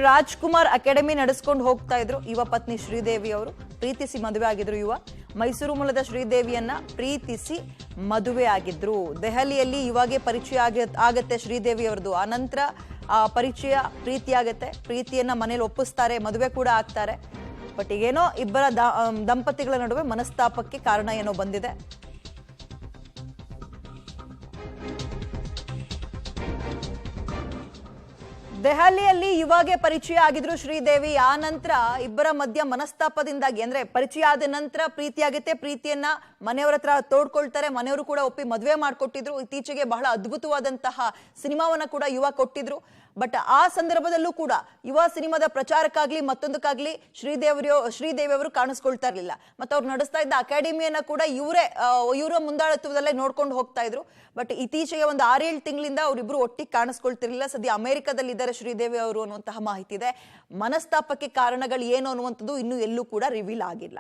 Rajkumar academy ನಡೆಸ್ಕೊಂಡು ಹೋಗ್ತಾ ಇದ್ರು ಯುವ ಪತ್ನಿ ಶ್ರೀದೇವಿ ಅವರು ಪ್ರೀತಿಸಿ ಮದುವೆ ಆಗಿದ್ರು. ಮೈಸೂರು ಮೂಲದ ಶ್ರೀದೇವಿಯನ್ನ ಪ್ರೀತಿಸಿ ಮದುವೆ ಆಗಿದ್ರು. ದೆಹಲಿಯಲ್ಲಿ ಇವಾಗೆ ಪರಿಚಯ ಆಗತ್ತೆ ಶ್ರೀದೇವಿ ಅವರದು. ಆ ನಂತರ ಪರಿಚಯ ಪ್ರೀತಿ ಆಗತ್ತೆ. ಪ್ರೀತಿಯನ್ನ ಮನೇಲಿ ಒಪ್ಪಿಸ್ತಾರೆ, ಮದುವೆ ಕೂಡ ಆಗ್ತಾರೆ. ಬಟ್ ಈಗೇನೋ ಇಬ್ಬರ ದಂಪತಿಗಳ ನಡುವೆ ಮನಸ್ತಾಪಕ್ಕೆ ಕಾರಣ ಏನೋ ಬಂದಿದೆ. ದೆಹಲಿಯಲ್ಲಿ ಇವಾಗೆ ಪರಿಚಯ ಆಗಿದ್ರು ಶ್ರೀದೇವಿ. ಆ ನಂತರ ಇಬ್ಬರ ಮಧ್ಯ ಮನಸ್ತಾಪದಿಂದಾಗಿ, ಅಂದ್ರೆ ಪರಿಚಯ ಆದ ನಂತರ ಪ್ರೀತಿ ಆಗುತ್ತೆ. ಪ್ರೀತಿಯನ್ನ ಮನೆಯವರ ಹತ್ರ ತೋಡ್ಕೊಳ್ತಾರೆ. ಮನೆಯವರು ಕೂಡ ಒಪ್ಪಿ ಮದುವೆ ಮಾಡಿಕೊಟ್ಟಿದ್ರು. ಇತ್ತೀಚೆಗೆ ಬಹಳ ಅದ್ಭುತವಾದಂತಹ ಸಿನಿಮಾವನ್ನ ಕೂಡ ಯುವ ಕೊಟ್ಟಿದ್ರು. ಬಟ್ ಆ ಸಂದರ್ಭದಲ್ಲೂ ಕೂಡ ಯುವ ಸಿನಿಮಾದ ಪ್ರಚಾರಕ್ಕಾಗ್ಲಿ ಮತ್ತೊಂದಕ್ಕಾಗ್ಲಿ ಶ್ರೀದೇವಿ ಅವರು ಕಾಣಿಸ್ಕೊಳ್ತಾ ಇರ್ಲಿಲ್ಲ. ಮತ್ತೆ ಅವ್ರು ನಡೆಸ್ತಾ ಇದ್ದ ಅಕಾಡೆಮಿಯನ್ನ ಕೂಡ ಇವರ ಮುಂದಾಳತ್ವದಲ್ಲೇ ನೋಡ್ಕೊಂಡು ಹೋಗ್ತಾ ಇದ್ರು. ಬಟ್ ಇತ್ತೀಚೆಗೆ ಒಂದು 6-7 ತಿಂಗಳಿಂದ ಅವರಿಬ್ರು ಒಟ್ಟಿಗೆ ಕಾಣಿಸ್ಕೊಳ್ತಿರ್ಲಿಲ್ಲ. ಸದ್ಯ ಅಮೆರಿಕದಲ್ಲಿದ್ದಾರೆ ಶ್ರೀದೇವಿ ಅವರು ಅನ್ನುವಂತಹ ಮಾಹಿತಿ ಇದೆ. ಮನಸ್ತಾಪಕ್ಕೆ ಕಾರಣಗಳು ಏನು ಅನ್ನುವಂಥದ್ದು ಇನ್ನೂ ಎಲ್ಲೂ ಕೂಡ ರಿವೀಲ್ ಆಗಿಲ್ಲ.